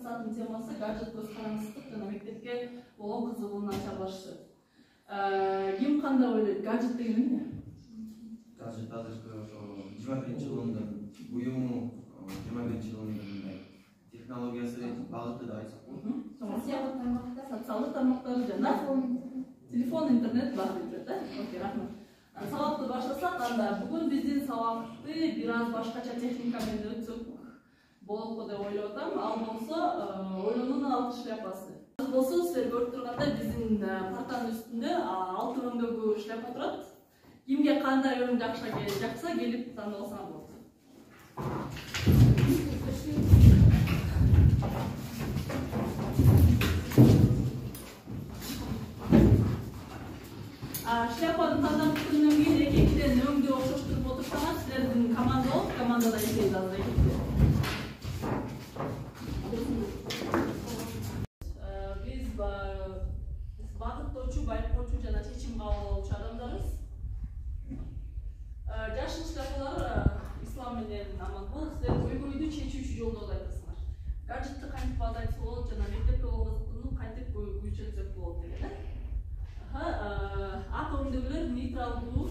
сааттын темасы гаджет көз караңсыздык жана мектепке болгон кызыгууну ача башы. Ким кандай ойлойт? Гаджет деген эмне? Гаджет азыркы ошо 21-жылдын буюм 21-жылдын мындай технологиясы багыты да айтсак болот. Социалдык тармактар жана телефон, интернет бар деп жатат. Окей, рахмат. Сабакты баштасак, анда бүгүн биздин сабакты бир аз башкача техника менен өтсөк болот го деп ойлоп атам. Ал болсо ойлонуунун алты шляпасы. Ал болсо силер көрүп тургандай биздин партанын үстүндө 6 өңдөгү шляпа турат. Кимге кандай өң жакса келип тандап алсаң болот. Шляпаны тандап бүткөндөн кийин эки-экиден өңдү окшоштуруп отурсаңар, силердин команда болуп, командада иштейбиз азыр экипте. Биз багыттоочу, байкоочу жана чечим кабыл алуучу адамдарбыз. Жашыл шляпалар ислам менен аман болуп, силер көйгөйдү чечүүчү жолдорду айтасыңар. Гаджетти кантип баадайтса болот жана мектепке болгон кызыкууну кантип күчөтсөк болот деген. Ак өңдөгүлөр нейтралдуу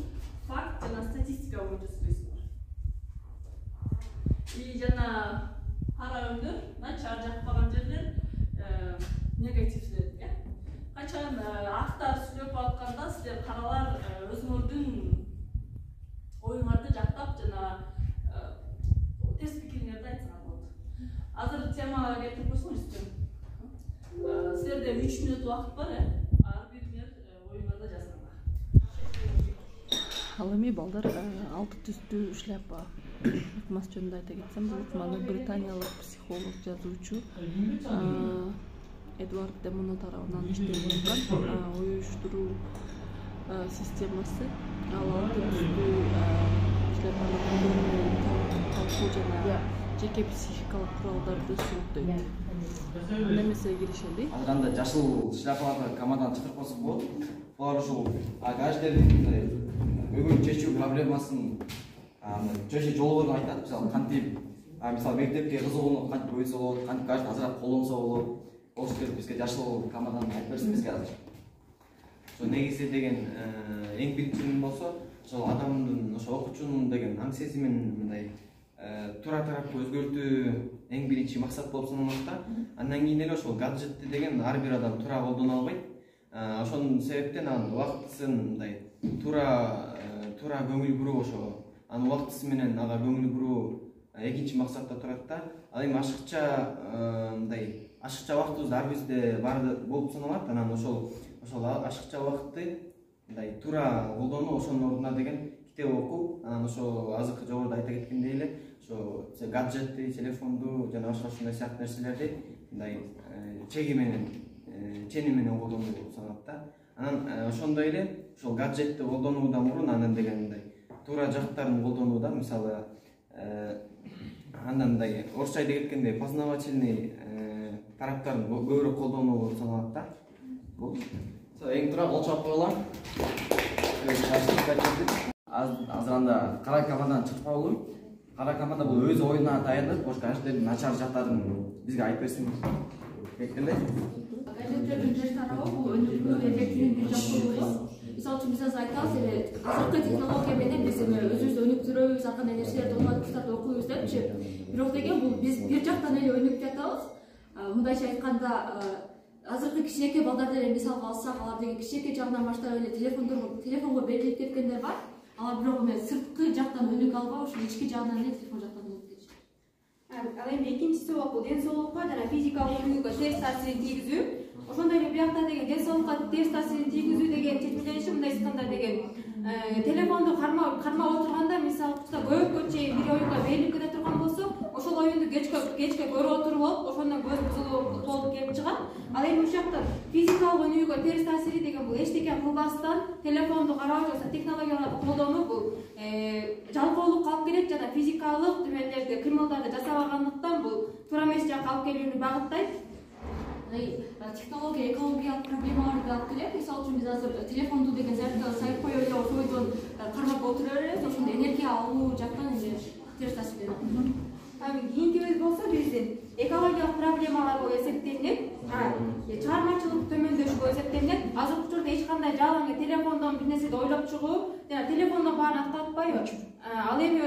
факт жана статистика боюнча сүйлөйсүңөр. Жана кара өңдөр, начар жакпаган жерлер негатив сүйлөдүк, э? Качан актар сүйлөп атканда силер каралар өзүңөрдүн оюңарды жактап жана терс пикириңерди айтсаңар болот. Азыр темага келтирип койсоңуз үстүн. Силерде 3 мүнөт убакыт бар, э? Ал эми балдар алты түстүү шляпа ыкмасы жөнүндө айта кетсем, бул ыкманы британиялык психолог, жазуучу Эдвард де Моно тарабынан иштелип аткан уюштуруу системасы. Ал алты түстүү шляпаны колдонуу, талкуу жана жеке психикалык куралдарды сүрөттөйт. Немесе киришели. Азыр анда жашыл шляпаларды командадан чыгарып койсок болот. Булар ушул гаджеттердин көйгөй чечүү проблемасын чөйшө жолдорун айтат. Мисалы кантип мисалы мектепке кызыгууну кантип көбөйтсө болот, кантип гаджет азыраак колдонсо болот. Ошол бизге жашыл командадан айтып берсин бизге азыр. Ошо негизи деген эң биринчи болсо, ошол адамдын, ошо окуучунун деген аң сезимин мындай туура тарапка өзгөртүү эң биринчи максат болуп саналат да. Андан кийин эле ошол гаджетти деген ар бир адам туура колдоно албайт. Ошонун себептен анын убактысын мындай туура көңүл буруу, ошо анын убактысы менен ага көңүл буруу экинчи максатта турат да. Ал эми ашыкча мындай ашыкча убактыбыз ар бизде бар болуп саналат. Анан ошол ашыкча убакытты мындай туура колдонуу, ошонун ордуна деген китеп окуп, анан ошо азыркы жогоруда айта кеткендей эле ошо гаджетти, телефонду жана ошондой сыяктуу нерселерди мындай чени менен колдонуу болуп саналат да. Анан ошондой эле ошол гаджетти колдонуудан мурун анан деген мындай туура жактарын колдонууда, мисалы андан мындай орусча айта кеткенде познавательный тараптарын көбүрөөк колдонуу болуп саналат да. Бул эң туура кол чаап коелам. Азыр анда кара командадан чыгып калуу. Кара команда бул өз оюна таянып, ошо гаджеттердин начар жактарын бизге айтып берсин. Бекеле. Гаджеттердин терс тарабы бул өнүгүү эффектинин бир жакшылыгы. Мисалы үчүн биз азыр айтабыз эле, азыркы технология менен биз өзүбүздү өнүктүрөбүз, ар кандай нерселерди курстарды окуйбуз депчи. Бирок деген бул биз бир жактан эле өнүгүп жатабыз. Мындайча айтканда, азыркы кичинекей балдарды эле мисалга алсак, алар деген кичинекей жагынан баштап эле телефонго берилип кеткендер бар. Алар бирок эми сырткы жактан өнүгө албай, ушул ички жагынан эле телефон жактан өнүгүп кетишет. Ал эми экинчиси бул ден соолукка жана физикалык өнүгүүгө терс таасирин тийгизүү. Ошондой эле биякта деген ден соолукка терс таасирин тийгизүү деген чечмелениши мындай айтканда деген телефонду кармап отурганда, мисалы көбүккө чейин бир оюнга берилип кете турган болсо, ошол оюнду кечке көрүп отуруп алып, ошондон көз бузулуп толуп келип чыгат. Ал эми ушул жакта физикалык өнүгүүгө терс таасири деген бул эчтеке кылбастан телефонду карабай технологияларды колдонуу бул жалкоолукка алып келет жана физикалык түмөндөрдү, кыймылдарды жасабагандыктан бул туура эмес жакка алып келүүнү багыттайт. Технология экологиялык проблемаларды алып келет. Мисалы үчүн биз азыр телефонду деген заттарды сайып коюп эле ошойдон кармап отура беребиз, ошондо энергия алуу жактан терс таасирленет. Кийинкибиз болсо биздин экологиялык проблемалар болуп эсептелинет. Чыгармачылык төмөндөшкө эсептелинет. Азыркы учурда эч кандай жалаң телефондон бир нерседи ойлоп чыгуу, жана телефондон баарын актатпайбы? Ал эми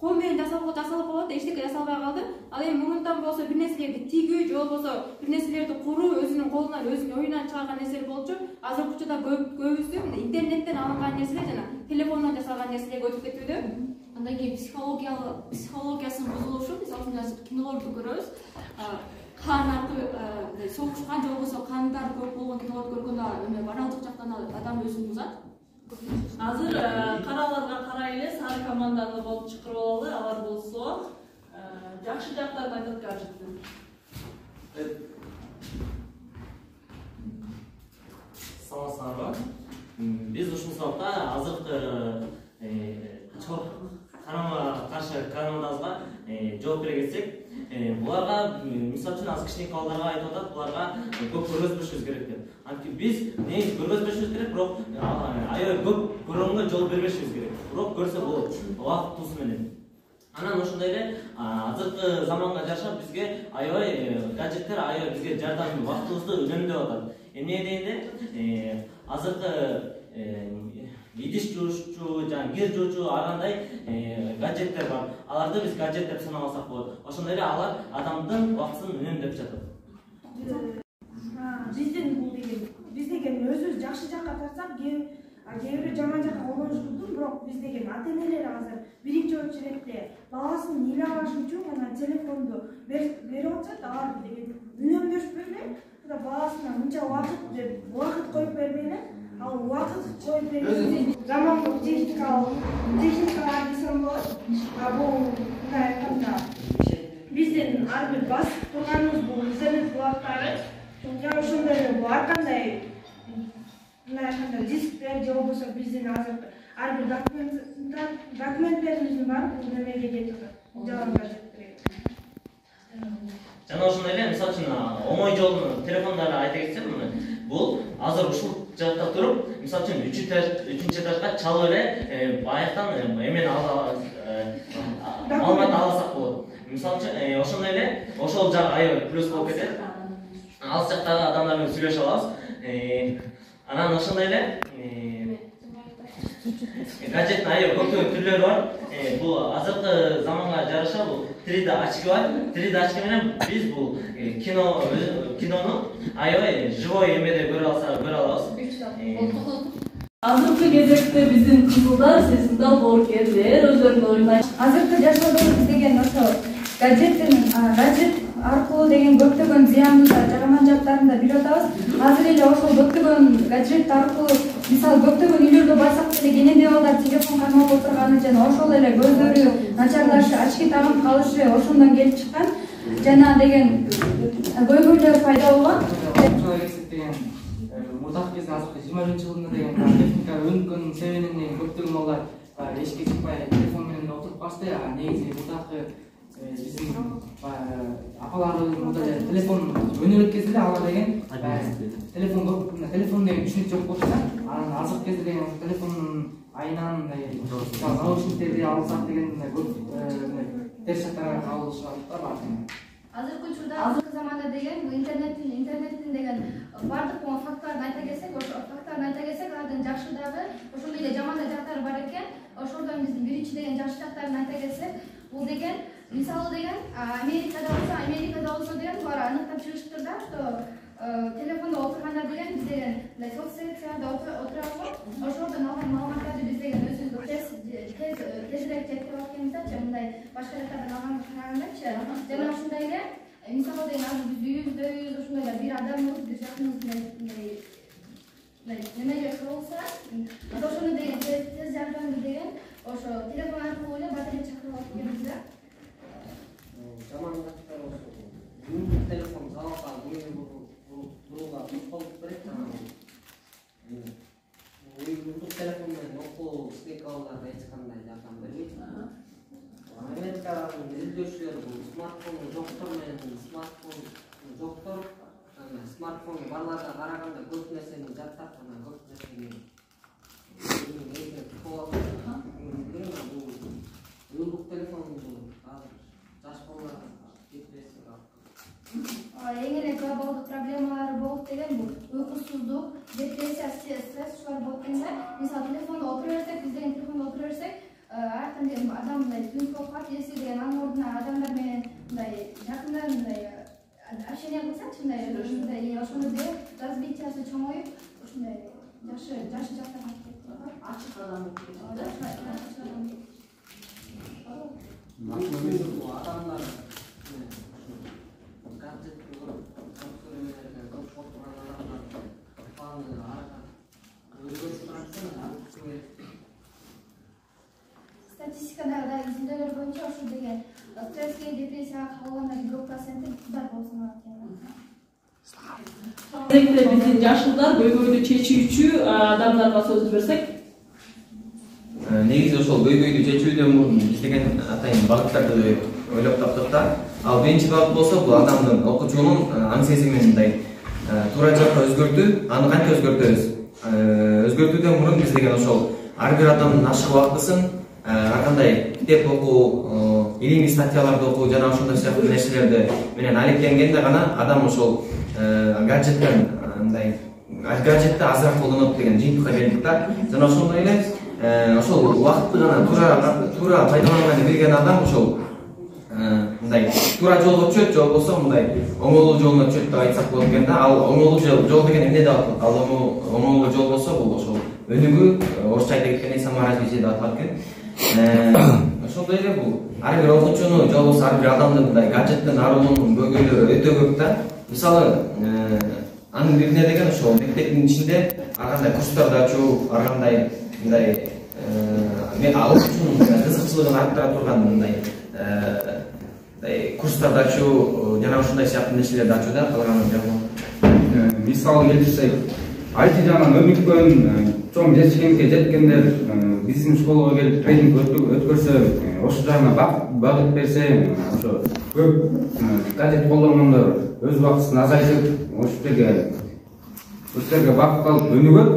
кол менен жасалып болот, эчтеке жасалбай калды. Ал эми мурунтан болсо бир нерселерди тигүү же болбосо бир нерселерди куруу өзүнүн колунан, өзүнүн оюнан чыгарган нерселер болчу. Азыркы учурда көбүсү интернеттен алынган нерселер жана телефондон жасалган нерселерге өтүп кетүүдө. Андан кийин психологиясынын бузулушу, мисалы үчүн кинолорду көрөбүз. Кан аркылуу согушкан же болбосо кандар көп болгон кинолорду көргөндө моралдык жактан адам өзүн бузат. Азыр караларга карай эле сары команданы болуп чакырып алалы. Алар болсо жакшы жактарын айтат гаджеттин. Саламатсыздарбы? Биз ушул сабакта азыркы карама каршы командабызга жооп бере кетсек, буларга мисалы үчүн азыр кичинекей балдарга айтып атат, буларга көп көргөзбөшүбүз керек деп. Анткени биз негизи көргөзбөшүбүз керек, бирок аябай көп көргөнгө жол бербешибиз керек. Бирок көрсө болот, убакыт туусу менен. Анан ошондой эле азыркы заманга жашап бизге аябай гаджеттер аябай бизге жардам, убактыбызды үнөмдөп атат. Эмне дегенде, азыркы идиш жуучу, жана кир жуучу ар кандай гаджеттер бар. Аларды биз гаджет деп санабасак болот. Ошондой эле алар адамдын убактысын үнөмдөп жатат. Биз деген өзүбүз жакшы жакка тартсак, кээ бирөө жаман жакка колдонушу, бирок биз деген ата-энелер азыр биринчи очередте баласын ыйлабаш үчүн гана телефонду берип атышат. Алар деген үнөмдөшпөй эле, баласына мынча убакыт коюп бербей эле, ал убакыт коюп бербей заманбап техникалар десем болот. Бул мындай айтканда биздин ар бир басып турганыбыз бул интернет булактары. Жана ошондой эле бул ар кандай мындай айтканда дисктер же болбосо биздин азыркы ар бир документтерибиздин баары бул немеге кетип атат. Жалаң гаджеттерге. Жана ошондой эле мисалы үчүн оңой жолун телефондорду айта кетсем, бул азыр ушул жакта туруп, мисалы үчүн 3-чү этажга чалып эле баяктан эмени маалымат алсак болот. Мисалы үчүн ошондой эле ошол жак аябай плюс болуп кетет. Алыс жактагы адамдар менен сүйлөшө алабыз. Анан ошондой эле гаджеттин аябай көптөгөн түрлөрү бар. Бул азыркы заманга жараша бул 3D очки бар. 3D очки менен биз бул кинону аябай живой эмеде көрө алабыз. Азыркы кезекте биздин кызылдар, сезимдал боорукерлер өздөрүнүн оюн айтышат. Азыркы жашоодо биз деген ошо гаджет аркылуу деген көптөгөн зыяндуу да жаман жактарын да билип атабыз. Азыр эле ошол көптөгөн гаджет аркылуу мисалы көптөгөн үйлөргө барсак деле кененде балдар телефон кармап отурганы жана ошол эле көздөрү начарлашы, очки тагып калышы ошондон келип чыккан. Жана деген көйгөйлөр пайда болгон. Мурдакы кезде азыркы 21-жылында деген техника өнүккөн себебинен көптөгөн балдар эшикке чыкпай телефон менен отуруп калышты. Негизи мурдакы биздин апаларыбыз телефон өнүгөт кезде алар деген телефон деген түшүнүк жок болчу да. Анан азыркы кезде деген телефондун айынан наушниктерди алсак деген көп терс жактарга кабылышат бар. Азыркы учурда азыркы заманда деген интернеттин деген бардык факттарды айта келсек, алардын жакшы дагы, ошондой эле жаман да жактары бар экен. Ошолдон биздин биринчи деген жакшы жактарын айта келсек, бул деген мисалы деген Америкада болсо деген булар аныктап чыгышыптыр да, что телефондо отурганда деген биз деген соцсетияда отурабыз. Ошолдон алган маалыматтарды биз деген өзүбүз тезирээк жеткирип атканыбызда, мындай башка жактардан алганга карагандачы. Жана ушундай эле мисалы деген азыр биз үйүбүздө ушундай эле бир адамыбыз, бир жакыныбыз немеге кырылса, ошону деген тез жардамды деген ошо телефон аркылуу эле батарея чакырып алып келебиз да. Жаман жактар ошо телефон залалга буруга болуп берет. Телефон менен окуу кичинекеаларга эч кандай жардам бербейт. Америкадагы изилдөөчүлөр бул смартфону жоктор менен смартфон барларга караганда көп нерсени жаттап, көп нерсени бул телефонду азыр жаш балаларга жетпесе глобалдык проблемалары болуп деген бул уйкусуздук, депрессия, стресс ушулар болуп экен да. Мисалы телефонду отура берсек, биз деген телефонду отура берсек, ар кандай адам мындай түнкү болуп калат, эси деген анын ордуна адамдар менен мындай жакындан мындай общение кылсакчы, мындай ошондо деле развитиясы чоңоюп, ушундай жакшы жактарга ачык адам болуп кетет. адамдар гаджет көрүп компьютерлерге көп отурган адамдар капаны өзгөртүп турат. статистикадагы изилдөөлөр боюнча ошол деген стресске, депрессияга кабылгандардын көп проценти кыздар болуп саналат экен. Биздин жашылдар көйгөйдү чечүүчү адамдарга сөз берсек. Негизи ошол көйгөйдү чечүүдөн мурун биз деген атайын багыттарды ойлоп таптык да. Ал биринчи багыт болсо бул адамдын окуучунун аң сезимин мындай туура жакка өзгөртүү. Аны кантип өзгөртөбүз? Өзгөртүүдөн мурун биз деген ошол ар бир адамдын ашык убактысын ар кандай китеп окуу, илимий статьяларды окуу жана ошондой сыяктуу нерселерди менен алектенгенде гана адам ошол гаджеттен гаджетти азыраак колдонот деген жыйынтыкка келдик да. Жана ошондой эле ошол убакытты гана туура пайдаланганы билген адам ошол мындай туура жолго түшөт, же болбосо мындай оңолуу жолуна түшөт деп айтсак болот экен да. Ал оңолуу жол деген эмне деп аталат? Ал оңолуу жол болсо бул ошол өнүгүү, орусча айта кеткенде саморазвитие деп аталат экен. Ошондой эле бул ар бир окуучуну же болбосо ар бир адамдын мындай гаджеттен арылуунун көйгөйлөрү өтө көп да. Мисалы анын бирине деген ошол мектептин ичинде ар кандай курстарды ачуу, ар кандай мындай окуучунун кызыкчылыгын арттыра турган мындай курстарды ачуу жана ошондой сыяктуу нерселерди ачуу да. Калганын жагынан мисалы келтирсек, IT жагынан өнүккөн чоң жетишкенге жеткендер биздин школага келип тренинг өткөрсө, ошол жагына багыт берсе, ошо көп гаджет колдонгондор өз убактысын азайтып, ошол жерге багып калып өнүгөт.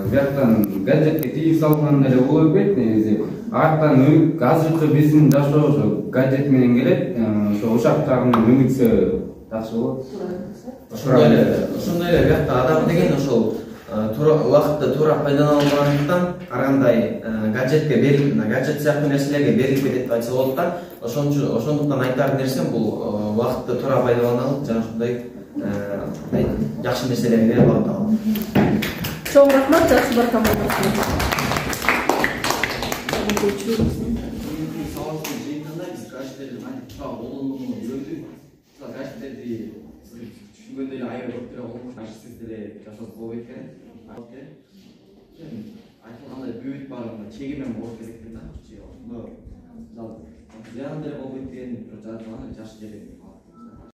Бияктан гаджетке тийип салган эле болуп кетпейт негизи. Арттан азыркы биздин жашоо ошо гаджет менен келет. Ошо ушак жагынан өнүксө жакшы болот. Ошондой эле биякта адам деген ошол убакытты туура пайдаланбагандыктан ар кандай гаджет сыяктуу нерселерге берилип кетет деп айтса болот да. Ошондуктан айтар нерсем бул убакытты туура пайдаланып жана ушундай жакшы нерселерге багытталат. Чоң рахмат, жакшы баркамат. Түшүнгөндө эле аябай көп деле болмуш, сиз деле жашап болуп экен. Айтылгандай бүт баары чегимен болуп кеткен да. Мисалы зыян деле болуп кеткен, бирок жакшы жерде